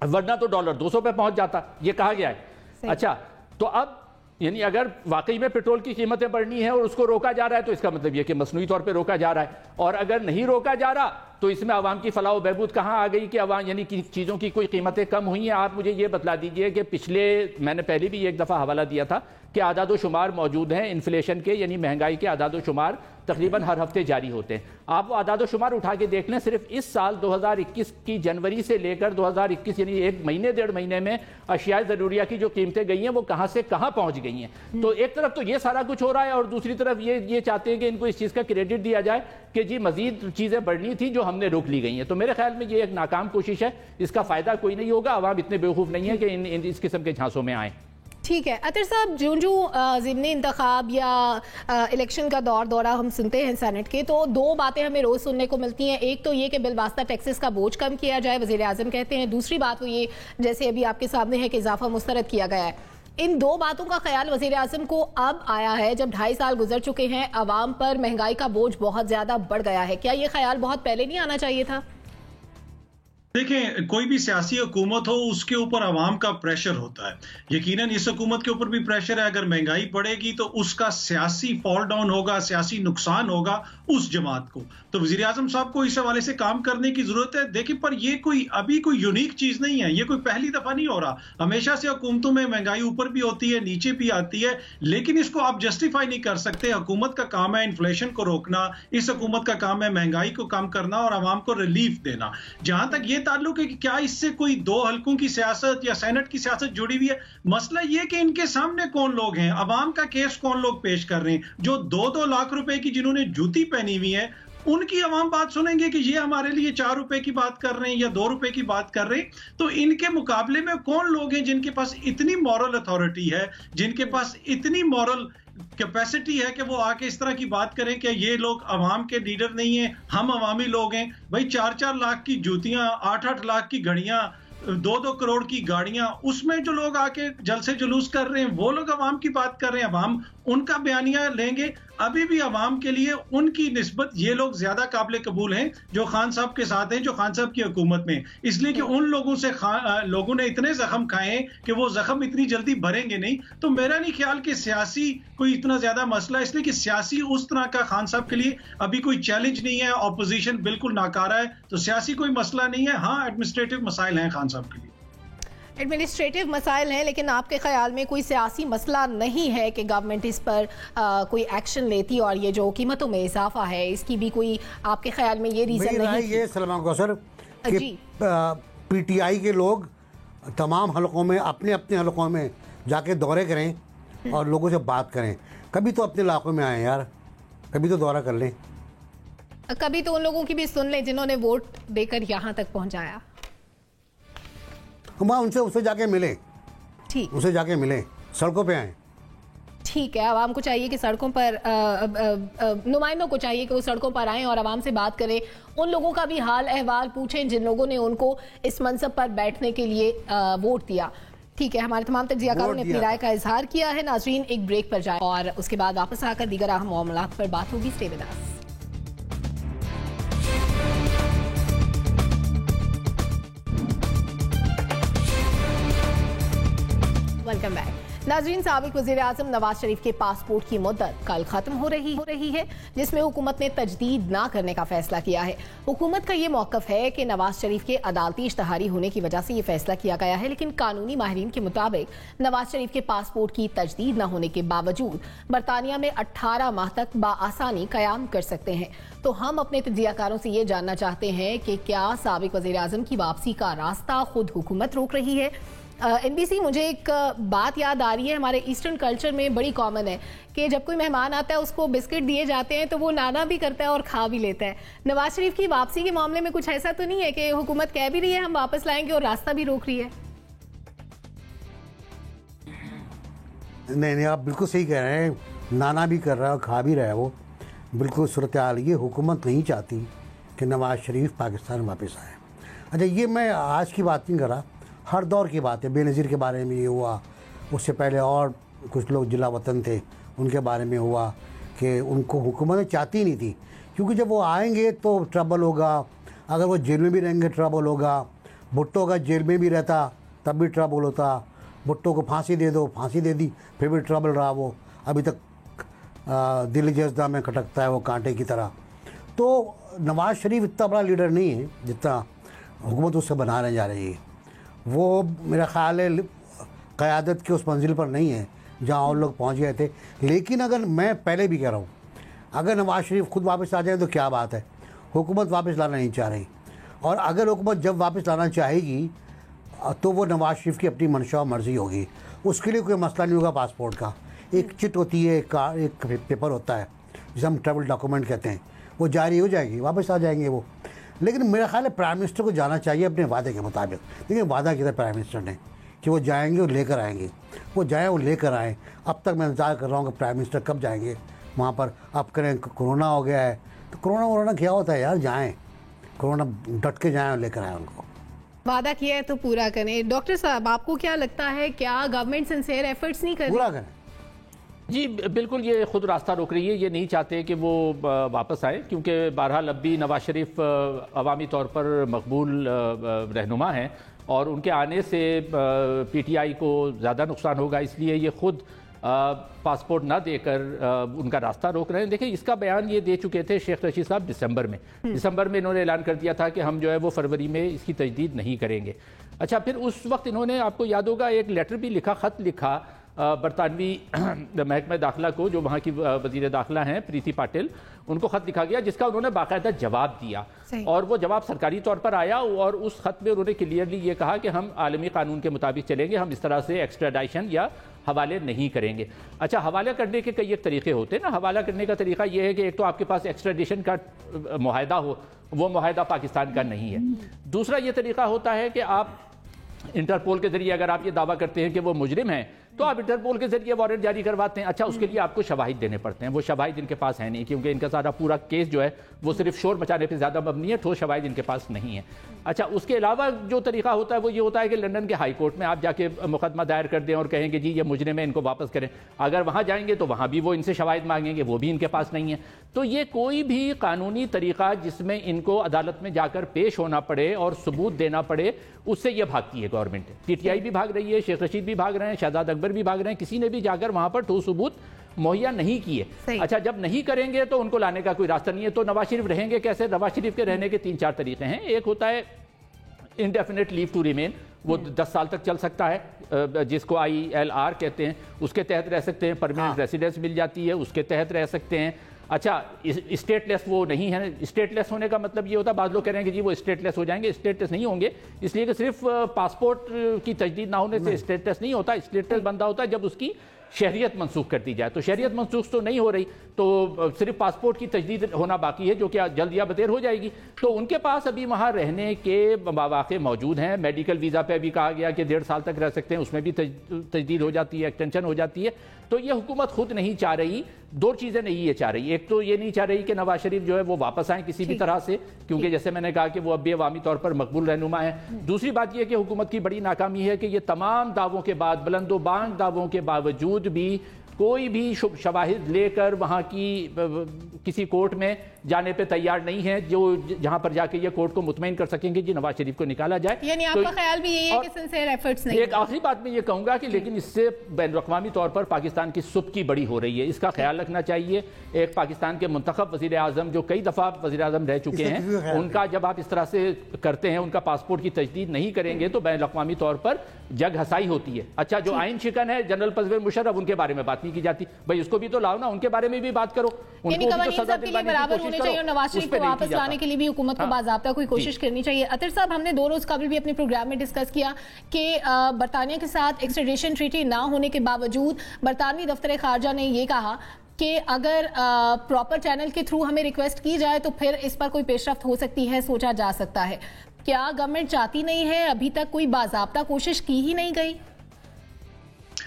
वरना तो डॉलर 200 पे पहुंच जाता, ये कहा गया है। अच्छा, तो अब यानी अगर वाकई में पेट्रोल की कीमतें बढ़नी है और उसको रोका जा रहा है तो इसका मतलब ये कि मसनूई तौर पे रोका जा रहा है। और अगर नहीं रोका जा रहा तो इसमें आवाम की फलाह व बहबूद कहाँ आ गई कि आवाम यानी कि चीज़ों की कोई कीमतें कम हुई हैं। आप मुझे ये बतला दीजिए कि पिछले, मैंने पहले भी एक दफ़ा हवाला दिया था कि आदाद शुमार मौजूद हैं इन्फ्लेशन के, यानी महंगाई के आदाद शुमार तकरीबन हर हफ्ते जारी होते हैं। आप वो आदाद शुमार उठा के देख लें, सिर्फ इस साल 2021 की जनवरी से लेकर 2021 यानी 1 महीने 1.5 महीने में अशियाए ज़रूरिया की जो कीमतें गई हैं वो कहाँ से कहाँ पहुँच गई हैं। तो एक तरफ तो ये सारा कुछ हो रहा है और दूसरी तरफ ये चाहते हैं कि इनको इस चीज़ का क्रेडिट दिया जाए कि जी मजीद चीज़ें बढ़नी थी जो हमने रोक ली गई हैं। तो मेरे ख्याल में ये एक नाकाम कोशिश है, इसका फ़ायदा कोई नहीं होगा। आवाम इतने बेवकूफ़ नहीं है कि इस किस्म के झांसों में आए। ठीक है अतर साहब, जो ज़िमनी इंतखाब या इलेक्शन का दौरा हम सुनते हैं सेनेट के, तो 2 बातें हमें रोज़ सुनने को मिलती हैं। एक तो ये कि बिलवास्ता टैक्सेस का बोझ कम किया जाए, वज़ीर आज़म कहते हैं। दूसरी बात वो ये, जैसे अभी आपके सामने है कि इजाफा मुस्तरद किया गया है। इन 2 बातों का ख्याल वज़ीर आज़म को अब आया है जब 2.5 साल गुजर चुके हैं, अवाम पर महंगाई का बोझ बहुत ज़्यादा बढ़ गया है। क्या ये ख्याल बहुत पहले नहीं आना चाहिए था? देखें, कोई भी सियासी हुकूमत हो उसके ऊपर अवाम का प्रेशर होता है। यकीनन इस हुकूमत के ऊपर भी प्रेशर है। अगर महंगाई बढ़ेगी तो उसका सियासी फॉल डाउन होगा, सियासी नुकसान होगा उस जमात को। तो वज़ीर आज़म साहब को इस हवाले से काम करने की जरूरत है। देखिए, पर ये कोई अभी कोई यूनिक चीज नहीं है, ये कोई पहली दफा नहीं हो रहा। हमेशा से हुकूमतों में महंगाई ऊपर भी होती है, नीचे भी आती है, लेकिन इसको आप जस्टिफाई नहीं कर सकते। हुकूमत का काम है इन्फ्लेशन को रोकना, इस हुकूमत का काम है महंगाई को कम करना और आवाम को रिलीफ देना। जहां तक ये ताल्लुक है कि क्या इससे कोई 2 हलकों की सियासत या सेनेट की सियासत जुड़ी हुई है, मसला ये कि इनके सामने कौन लोग हैं, अवाम का केस कौन लोग पेश कर रहे हैं। जो 2-2 लाख रुपए की जिन्होंने जूती पहनी हुई है उनकी अवाम बात सुनेंगे कि ये हमारे लिए 4 रुपए की बात कर रहे हैं या 2 रुपए की बात कर रहे हैं। तो इनके मुकाबले में कौन लोग हैं जिनके पास इतनी मॉरल अथॉरिटी है, जिनके पास इतनी मॉरल कैपेसिटी है कि वो आके इस तरह की बात करें कि ये लोग अवाम के लीडर नहीं हैं, हम अवामी लोग हैं। भाई 4-4 लाख की जूतियां, 8-8 लाख की घड़ियां, 2-2 करोड़ की गाड़ियां, उसमें जो लोग आके जलसे जुलूस कर रहे हैं वो लोग अवाम की बात कर रहे हैं। अवाम उनका बयानिया लेंगे। अभी भी अवाम के लिए उनकी निस्बत ये लोग ज्यादा काबिल कबूल हैं जो खान साहब के साथ हैं, जो खान साहब की हुकूमत में, इसलिए कि उन लोगों से लोगों ने इतने जख्म खाए कि वो जख्म इतनी जल्दी भरेंगे नहीं। तो मेरा नहीं ख्याल कि सियासी कोई इतना ज्यादा मसला, इसलिए कि सियासी उस तरह का खान साहब के लिए अभी कोई चैलेंज नहीं है, ऑपोजिशन बिल्कुल नाकारा है, तो सियासी कोई मसला नहीं है। हाँ, एडमिनिस्ट्रेटिव मसाइल हैं खान साहब के लिए, एडमिनिस्ट्रेटिव मसाइल हैं, लेकिन आपके ख्याल में कोई सियासी मसला नहीं है कि गवर्नमेंट इस पर कोई एक्शन लेती, और ये जो कीमतों में इजाफा है इसकी भी कोई आपके ख्याल में ये रीज़न नहीं? ये सलमान कौसर कि पीटीआई के लोग तमाम हलकों में अपने अपने हलकों में जाके दौरे करें और लोगों से बात करें। कभी तो अपने इलाकों में आए यार, कभी तो दौरा कर लें, कभी तो उन लोगों की भी सुन लें जिन्होंने वोट देकर यहाँ तक पहुँचाया। हम उनसे जाके मिले, ठीक, उनसे जाके मिले, सड़कों पे आए। ठीक है, आवाम को चाहिए कि सड़कों पर नुमाइंदों को चाहिए कि वो सड़कों पर आएं और आवाम से बात करें, उन लोगों का भी हाल अहवाल पूछें जिन लोगों ने उनको इस मनसब पर बैठने के लिए वोट दिया। ठीक है, हमारे तमाम तज्जियाकारों ने अपनी राय का इजहार किया है। नाजरीन, एक ब्रेक पर जाए और उसके बाद वापस आकर दीगर अहम मामलात पर बात होगी। Stay with us. Welcome back. नाज़रीन, साबिक वज़ीर-ए-आज़म नवाज शरीफ के पासपोर्ट की मुद्दत कल खत्म हो रही है, जिसमें हुकूमत ने तजदीद ना करने का फैसला किया है। हुकूमत का ये मौक़िफ़ है कि नवाज शरीफ के अदालती इश्तहारी होने की वजह से ये फैसला किया गया है, लेकिन कानूनी माहिरीन के मुताबिक नवाज शरीफ के पासपोर्ट की तजदीद न होने के बावजूद बरतानिया में 18 माह तक बाआसानी क़याम कर सकते हैं। तो हम अपने तज्जियाकारों से ये जानना चाहते हैं कि क्या साबिक वज़ीर-ए-आज़म की वापसी का रास्ता खुद हुकूमत रोक रही है? NBC, मुझे एक बात याद आ रही है, हमारे ईस्टर्न कल्चर में बड़ी कॉमन है कि जब कोई मेहमान आता है उसको बिस्किट दिए जाते हैं तो वो नाना भी करता है और खा भी लेता है। नवाज शरीफ की वापसी के मामले में कुछ ऐसा तो नहीं है कि हुकूमत कह भी रही है हम वापस लाएंगे और रास्ता भी रोक रही है? नहीं, आप बिल्कुल सही कह रहे हैं, नाना भी कर रहा है और खा भी रहा है वो। बिल्कुल सूरत हाल ये, हुकूमत नहीं चाहती कि नवाज शरीफ पाकिस्तान वापस आए। अच्छा, ये मैं आज की बात नहीं कर रहा, हर दौर की बात है। बेनज़ीर के बारे में ये हुआ, उससे पहले और कुछ लोग जिला वतन थे उनके बारे में हुआ कि उनको हुकूमत चाहती नहीं थी, क्योंकि जब वो आएंगे तो ट्रबल होगा, अगर वो जेल में भी रहेंगे ट्रबल होगा। भुट्टो का जेल में भी रहता तब भी ट्रबल होता, भुट्टो को फांसी दे दो, फांसी दे दी फिर भी ट्रबल रहा, वो अभी तक दिल जज्दा में खटकता है वो कांटे की तरह। तो नवाज शरीफ इतना बड़ा लीडर नहीं है जितना हुकूमत उससे बनाने जा रही है। वो मेरा ख़्याल है क़यादत की उस मंजिल पर नहीं है जहाँ और लोग पहुँच गए थे। लेकिन अगर मैं पहले भी कह रहा हूँ, अगर नवाज शरीफ खुद वापस आ जाए तो क्या बात है, हुकूमत वापस लाना नहीं चाह रही। और अगर हुकूमत जब वापस लाना चाहेगी तो वो नवाज शरीफ की अपनी मंशा और मर्ज़ी होगी, उसके लिए कोई मसला नहीं होगा। पासपोर्ट का एक चिट होती है, एक पेपर होता है जिसे हम ट्रैवल डॉक्यूमेंट कहते हैं, वो जारी हो जाएगी, वापस आ जाएंगे वो। लेकिन मेरा ख्याल है प्राइम मिनिस्टर को जाना चाहिए अपने वादे के मुताबिक। लेकिन वादा किया था प्राइम मिनिस्टर ने कि वो जाएंगे और लेकर आएंगे, वो जाएँ और लेकर आएँ। अब तक मैं इंतज़ार कर रहा हूँ कि प्राइम मिनिस्टर कब जाएंगे वहाँ पर। अब करें कोरोना हो गया है तो कोरोना क्या होता है यार, जाएँ, कोरोना डट के जाएँ और लेकर आएँ उनको। वादा किया है तो पूरा करें। डॉक्टर साहब, आपको क्या लगता है, क्या गवर्नमेंट सिंसियर एफर्ट्स नहीं कर रही? पूरा करें जी, बिल्कुल ये खुद रास्ता रोक रही है, ये नहीं चाहते कि वो वापस आए, क्योंकि बहरहाल अब भी नवाज शरीफ अवामी तौर पर मकबूल रहनुमा हैं और उनके आने से PTI को ज़्यादा नुकसान होगा, इसलिए ये खुद पासपोर्ट ना देकर उनका रास्ता रोक रहे हैं। देखिए, इसका बयान ये दे चुके थे शेख रशीद साहब दिसंबर में इन्होंने ऐलान कर दिया था कि हम जो है वो फरवरी में इसकी तजदीद नहीं करेंगे। अच्छा, फिर उस वक्त इन्होंने, आपको याद होगा, एक लेटर भी लिखा, ख़त लिखा बरतानवी महकमा दाखिला को, जो वहाँ की वज़ीर दाखिला हैं प्रीति पाटिल, उनको ख़त लिखा गया जिसका उन्होंने बाकायदा जवाब दिया और वो जवाब सरकारी तौर पर आया और उस ख़त में उन्होंने क्लियरली ये कहा कि हम आलमी कानून के मुताबिक चलेंगे, हम इस तरह से एक्स्ट्राडाइशन या हवाले नहीं करेंगे। अच्छा, हवाला करने के कई एक तरीके होते हैं ना। हवाला करने का तरीका ये है कि एक तो आपके पास एक्स्ट्राडिशन का मुआहदा हो, वो मुआहदा पाकिस्तान का नहीं है। दूसरा ये तरीका होता है कि आप इंटरपोल के जरिए, अगर आप ये दावा करते हैं कि वो मुजरिम हैं, तो आप इंटरपोल के जरिए वारंट जारी करवाते हैं। अच्छा, उसके लिए आपको शवाहिद देने पड़ते हैं, वो शवाहिद इनके पास है नहीं, क्योंकि इनका सारा पूरा केस जो है वो सिर्फ शोर मचाने पर ज़्यादा मबनी है, ठोस शवाहिद इनके पास नहीं है। अच्छा, उसके अलावा जो तरीका होता है वो ये होता है कि लंदन के हाई कोर्ट में आप जाके मुकदमा दायर कर दें और कहेंगे जी ये मुजरिम है, इनको वापस करें। अगर वहाँ जाएंगे तो वहाँ भी वो इनसे शवाहिद मांगेंगे, वो भी इनके पास नहीं है। तो ये कोई भी कानूनी तरीका जिसमें इनको अदालत में जाकर पेश होना पड़े और सबूत देना पड़े, उससे ये भागती है गवर्नमेंट। PTI भी भाग रही है, शेख रशीद भी भाग रहे हैं, शहजाद अकबर भी भाग रहे हैं, किसी ने भी जाकर वहाँ पर ठोस सबूत मुहैया नहीं किए। अच्छा, जब नहीं करेंगे तो उनको लाने का कोई रास्ता नहीं है। तो नवाज शरीफ रहेंगे कैसे? नवाज शरीफ के रहने के 3-4 तरीके हैं। एक होता है इंडेफिनेट लीव टू रिमेन, वो 10 साल तक चल सकता है, जिसको ILR कहते हैं, उसके तहत रह सकते हैं। परमानेंट रेसिडेंस मिल जाती है, उसके तहत रह सकते हैं। अच्छा, स्टेटलेस वो नहीं है। स्टेटलेस होने का मतलब ये होता है, बाद लोग कह रहे हैं कि जी वो स्टेटलेस हो जाएंगे, स्टेटलेस नहीं होंगे, इसलिए कि सिर्फ पासपोर्ट की तजदीद ना होने से स्टेटलेस नहीं होता। स्टेटलेस बंदा होता है जब उसकी शहरियत मनसूख कर दी जाए। तो शहरियत मनसूख तो नहीं हो रही, तो सिर्फ पासपोर्ट की तजदीद होना बाकी है, जो कि जल्द या बदेर हो जाएगी। तो उनके पास अभी वहाँ रहने के मौके मौजूद हैं। मेडिकल वीज़ा पे अभी कहा गया कि 1.5 साल तक रह सकते हैं, उसमें भी तजदीद हो जाती है, एक्सटेंशन हो जाती है। तो ये हुकूमत खुद नहीं चाह रही, दो चीज़ें नहीं ये चाह रही। एक तो ये नहीं चाह रही कि नवाज शरीफ जो है वो वापस आए किसी भी तरह से, क्योंकि जैसे मैंने कहा कि वो अब भी अवामी तौर पर मकबूल रहनुमा है। दूसरी बात यह कि हुकूमत की बड़ी नाकामी है कि ये तमाम दावों के बाद, बुलंदोबांग दावों के बावजूद भी कोई भी शवाहिद लेकर वहाँ की किसी कोर्ट में जाने पे तैयार नहीं है, जो जहाँ पर जाके ये कोर्ट को मुतमईन कर सकेंगे कि नवाज शरीफ को निकाला जाए। यानी आपका ख्याल भी यही है कि सिंसियर एफर्ट्स नहीं। एक आखिरी बात मैं ये कहूँगा कि लेकिन इससे बैनुल-अक़वामी तौर पर पाकिस्तान की सुबकी बड़ी हो रही है, इसका ख्याल रखना चाहिए। एक पाकिस्तान के मुंतखब वज़ीर आज़म जो कई दफ़ा वज़ीर आज़म रह चुके हैं, उनका जब आप इस तरह से करते हैं, उनका पासपोर्ट की तजदीद नहीं करेंगे तो बैनुल-अक़वामी तौर पर जग हसाई होती है। अच्छा, जो आइन शिकन है जनरल परवेज़ मुशर्रफ, उनके बारे में बात नहीं की जाती, भाई उसको भी तो लाओ ना, उनके बारे में भी बात करो। नवाज शरीफ को वापस लाने के लिए भी हुकूमत को बाज़ाब्ता कोई कोशिश करनी चाहिए। अतर साहब, हमने 2 रोज कबल भी अपने प्रोग्राम में डिस्कस किया कि बरतानिया के साथ एक्सट्रेडिशन ट्रीटी ना होने के बावजूद बरतानवी दफ्तर खारजा ने यह कहा कि अगर प्रॉपर चैनल के थ्रू हमें रिक्वेस्ट की जाए तो फिर इस पर कोई पेशरफ्त हो सकती है, सोचा जा सकता है। क्या गवर्नमेंट चाहती नहीं है? अभी तक कोई बाज़ाब्ता कोशिश की ही नहीं गई।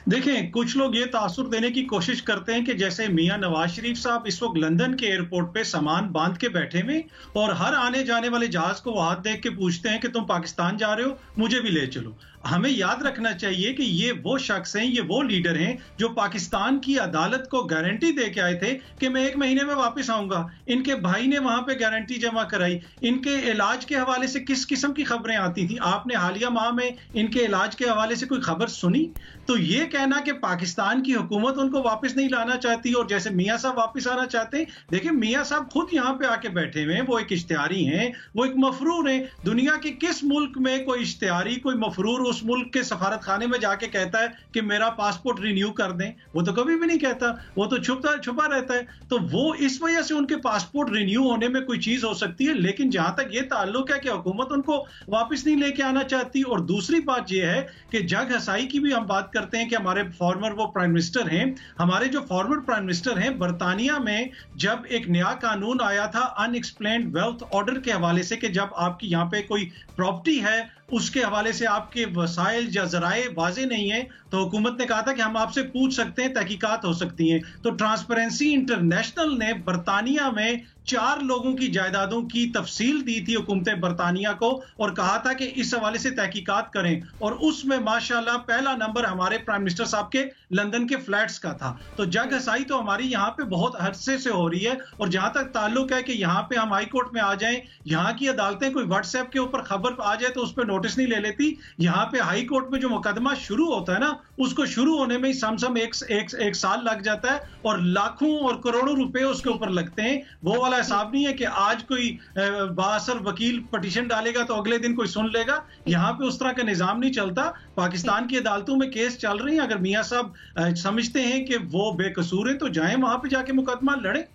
देखें, कुछ लोग ये तासुर देने की कोशिश करते हैं कि जैसे मियां नवाज शरीफ साहब इस वक्त लंदन के एयरपोर्ट पे सामान बांध के बैठे हुए और हर आने जाने वाले जहाज को वो हाथ देख के पूछते हैं कि तुम पाकिस्तान जा रहे हो, मुझे भी ले चलो। हमें याद रखना चाहिए कि ये वो शख्स हैं, ये वो लीडर हैं जो पाकिस्तान की अदालत को गारंटी दे के आए थे कि मैं 1 महीने में वापस आऊंगा। इनके भाई ने वहां पे गारंटी जमा कराई। इनके इलाज के हवाले से किस किस्म की खबरें आती थी? आपने हालिया माह में इनके इलाज के हवाले से कोई खबर सुनी? तो ये कहना कि पाकिस्तान की हुकूमत उनको वापस नहीं लाना चाहती और जैसे मियां साहब वापस आना चाहते हैं, देखिए मियां साहब खुद यहाँ पे आके बैठे हुए हैं, वो एक इश्तिहारी हैं, वो एक मफरूर हैं। दुनिया के किस मुल्क में कोई इश्तिहारी, कोई मफरूर उस मुल्क के सफारत खाने में जाके कहता है कि मेरा पासपोर्ट रिन्यू कर दें? वो तो कभी भी नहीं कहता, वो तो छुपा रहता है। तो वो इस वजह से उनके पासपोर्ट रिन्यू होने में कोई चीज हो सकती है, लेकिन जहां तक ये ताल्लुक है कि हुकूमत उनको वापस नहीं लेके आना चाहती। और दूसरी बात यह है कि जग हसाई की भी हम बात करते हैं कि हमारे फॉर्मर वो प्राइम मिनिस्टर हैं, हमारे जो फॉर्मर प्राइम मिनिस्टर हैं, बरतानिया में जब एक नया कानून आया था अनएक्सप्लेन्ड वेल्थ ऑर्डर के हवाले से कि जब आपकी यहाँ पे कोई प्रॉपर्टी है उसके हवाले से आपके वसाइल या जराए वाजे नहीं है, तो हुकूमत ने कहा था कि हम आपसे पूछ सकते हैं, तहकीकात हो सकती हैं। तो ट्रांसपेरेंसी इंटरनेशनल ने बरतानिया में 4 लोगों की जायदादों की तफसील दी थी हुकूमत बरतानिया को और कहा था कि इस हवाले से तहकीकात करें, और उसमें माशाल्लाह पहला नंबर हमारे प्राइम मिनिस्टर साहब के लंदन के फ्लैट्स का था। तो जग हसाई तो हमारी यहाँ पे बहुत अरसे से हो रही है। और जहां तक ताल्लुक है कि यहाँ पे हम हाई कोर्ट में आ जाएं, यहाँ की अदालतें कोई व्हाट्सएप के ऊपर खबर आ जाए तो उस पर नोटिस नहीं ले लेती। यहाँ पे हाई कोर्ट में जो मुकदमा शुरू होता है ना, उसको शुरू होने में ही समसम एक साल लग जाता है और लाखों और करोड़ों रुपए उसके ऊपर लगते हैं। वो वाला हिसाब नहीं है कि आज कोई बासर वकील पटिशन डालेगा तो अगले दिन कोई सुन लेगा। यहाँ पे उस तरह का निजाम नहीं चलता। पाकिस्तान की अदालतों में केस चल रही हैं, अगर मियां साहब समझते हैं कि वो बेकसूर हैं तो जाएं वहां पे जाके मुकदमा लड़े।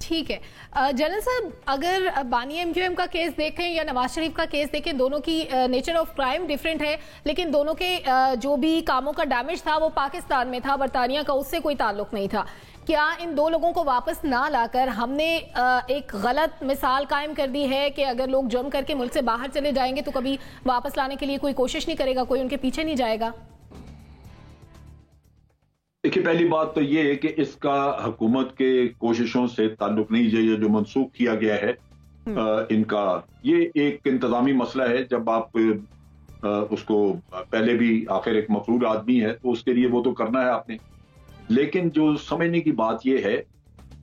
ठीक है जनरल साहब, अगर बानी एमक्यूएम का केस देखें या नवाज शरीफ का केस देखें, दोनों की नेचर ऑफ क्राइम डिफरेंट है, लेकिन दोनों के जो भी कामों का डैमेज था वो पाकिस्तान में था, बरतानिया का उससे कोई ताल्लुक नहीं था। क्या इन 2 लोगों को वापस ना लाकर हमने एक गलत मिसाल कायम कर दी है कि अगर लोग जुर्म करके मुल्क से बाहर चले जाएंगे तो कभी वापस लाने के लिए कोई कोशिश नहीं करेगा, कोई उनके पीछे नहीं जाएगा? देखिए, पहली बात तो ये है कि इसका हुकूमत के कोशिशों से ताल्लुक नहीं है। ये जो मनसूख किया गया है इनका, ये एक इंतजामी मसला है। जब आप उसको पहले भी आखिर एक मफरूर आदमी है तो उसके लिए वो तो करना है आपने। लेकिन जो समझने की बात यह है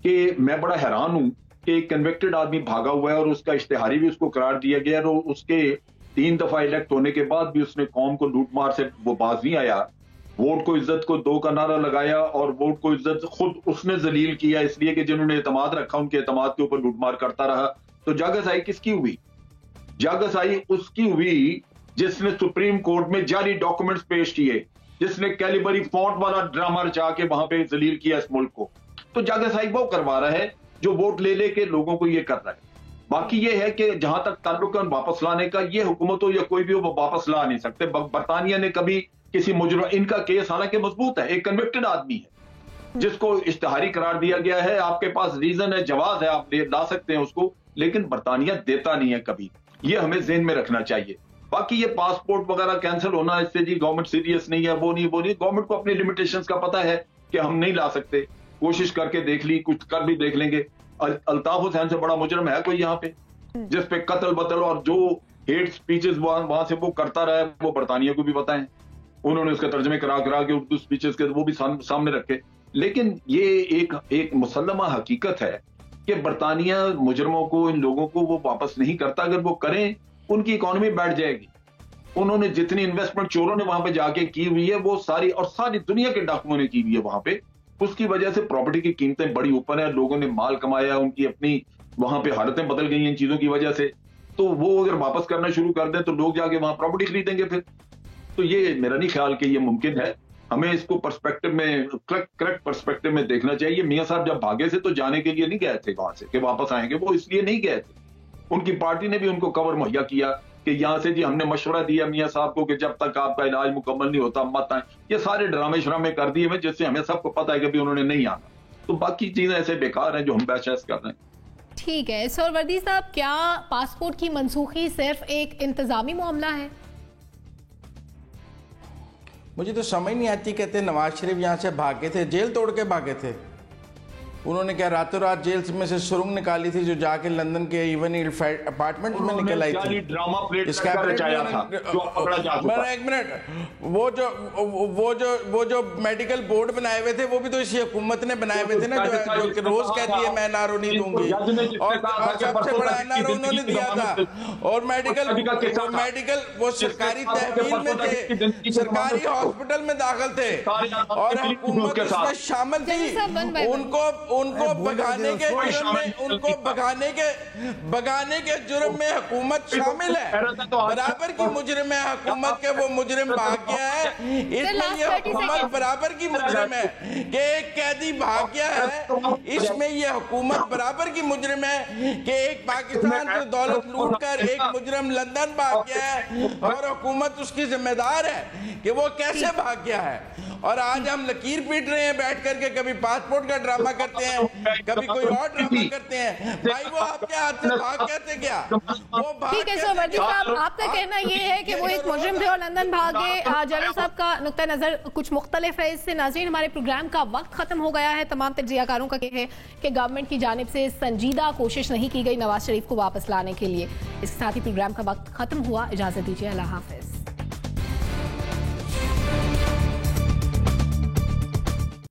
कि मैं बड़ा हैरान हूं कि एक कन्विक्टेड आदमी भागा हुआ है और उसका इश्तिहारी भी उसको करार दिया गया और उसके 3 दफा इलेक्ट होने के बाद भी उसने कौम को लूटमार से वो बाज नहीं आया। वोट को इज्जत को 2 का नारा लगाया और वोट को इज्जत खुद उसने जलील किया, इसलिए कि जिन्होंने एतमाद रखा उनके एतमाद के ऊपर लूटमार करता रहा। तो जागसाई किसकी हुई? जागसाई उसकी हुई जिसने सुप्रीम कोर्ट में जाली डॉक्यूमेंट्स पेश किए, जिसने कैलिबरी फॉन्ट वाला ड्रामा रचा के वहां पे जलील किया इस मुल्क को। तो जागसाई वो करवा रहा है जो वोट ले लेके लोगों को ये कर रहा है। बाकी ये है कि जहां तक ताल्लुक है वापस लाने का, ये हुकूमत हो या कोई भी हो वो वापस ला नहीं सकते। बरतानिया ने कभी किसी मुजरिम, इनका केस हालांकि मजबूत है, एक कन्विक्टेड आदमी है जिसको इश्तिहारी करार दिया गया है, आपके पास रीजन है, जवाब है, आप ला सकते हैं उसको, लेकिन बरतानिया देता नहीं है कभी। ये हमें ज़हन में रखना चाहिए। बाकी ये पासपोर्ट वगैरह कैंसिल होना, इससे जी गवर्नमेंट सीरियस नहीं है, वो नहीं। गवर्नमेंट को अपनी लिमिटेशंस का पता है कि हम नहीं ला सकते, कोशिश करके देख ली, कुछ कर भी देख लेंगे। अल्ताफ हुसैन से बड़ा मुजरिम है कोई यहाँ पे, जिस पे कत्ल बतल और जो हेट स्पीचेस वहां से वो करता रहा है, वो बरतानिया को भी पता है। उन्होंने उसके तर्जमे करा के उर्दू स्पीचेस के वो भी सामने रखे। लेकिन ये एक मुसल्लमा हकीकत है कि बरतानिया मुजरमों को, इन लोगों को वो वापस नहीं करता। अगर वो करें उनकी इकोनॉमी बैठ जाएगी। उन्होंने जितनी इन्वेस्टमेंट चोरों ने वहां पे जाके की हुई है वो सारी, और सारी दुनिया के डाकुओं ने की हुई है वहां पे, उसकी वजह से प्रॉपर्टी की कीमतें बड़ी ऊपर है, लोगों ने माल कमाया, उनकी अपनी वहां पे हालतें बदल गई हैं इन चीजों की वजह से। तो वो अगर वापस करना शुरू कर दें तो लोग जाके वहां प्रॉपर्टी खरीदेंगे फिर। तो ये मेरा नहीं ख्याल कि ये मुमकिन है। हमें इसको पर्सपेक्टिव में, करेक्ट पर्सपेक्टिव में देखना चाहिए। मियां साहब जब भागे से तो जाने के लिए नहीं गए थे वहां से कि वापस आएंगे, वो इसलिए नहीं गए थे। उनकी पार्टी ने भी उनको कवर मुहैया किया कि यहां से जी हमने मशवरा दिया मियां साहब को कि जब तक आपका इलाज मुकम्मल नहीं होता मत आए। ये सारे ड्रामे श्रामे कर दिए हुए जिससे हमें सबको पता है कि भी उन्होंने नहीं आना। तो बाकी चीजें ऐसे बेकार हैं जो हम बहस कर रहे हैं। ठीक है सर। वर्दी साहब, क्या पासपोर्ट की मनसूखी सिर्फ एक इंतजामी मामला है? मुझे तो समझ नहीं आती। कहते नवाज शरीफ यहाँ से भागे थे, जेल तोड़ के भागे थे। उन्होंने क्या रातों रात जेल में से सुरंग निकाली थी जो जाके लंदन के इवन अपार्टमेंट्स में निकल आई थी। ड्रामा प्लेट इसका एक मिनट, वो जो मेडिकल बोर्ड बनाए हुए थे वो भी तो इसी हुकूमत ने बनाए हुए थे ना, जो रोज कहती है मैं एनआरओ नहीं दूंगी, और सबसे बड़ा एनआर उन्होंने दिया था। और मेडिकल वो सरकारी तहवील में थे, सरकारी हॉस्पिटल में दाखिल थे, और हुकूमत इसमें शामिल थी। उनको भगाने के जुर्म में हुकूमत शामिल है। बराबर की मुजरिम है हुकूमत के, वो मुजरिम भाग गया है। इसमें ये हुकूमत बराबर की मुजरिम है कि एक कैदी भाग गया है। इसमें ये हुकूमत बराबर की मुजरिम है कि एक पाकिस्तान से दौलत लूट कर एक मुजरिम लंदन भाग गया है, और हुकूमत उसकी जिम्मेदार है कि वो कैसे भाग गया है। और आज हम लकीर पीट रहे हैं बैठ करके, कभी पासपोर्ट का ड्रामा करते हैं, कभी कोई और ड्रामा करते हैं। भाई वो आपके हाथ से भाग कैसे गया? ठीक है सर। वर्दी साहब, आपका कहना ये है कि वो एक मुजरिम थे और लंदन भागे। जनरल साहब का नुक्ता नजर कुछ मुख्तलिफ है। इससे नाज़रीन, हमारे प्रोग्राम का वक्त खत्म हो गया है। तमाम तज्जियाकारों का कहना है कि गवर्नमेंट की जानिब से संजीदा कोशिश नहीं की गई नवाज शरीफ को वापस लाने के लिए। इसके साथ ही प्रोग्राम का वक्त खत्म हुआ। इजाजत दीजिए, अल्लाह हाफिज।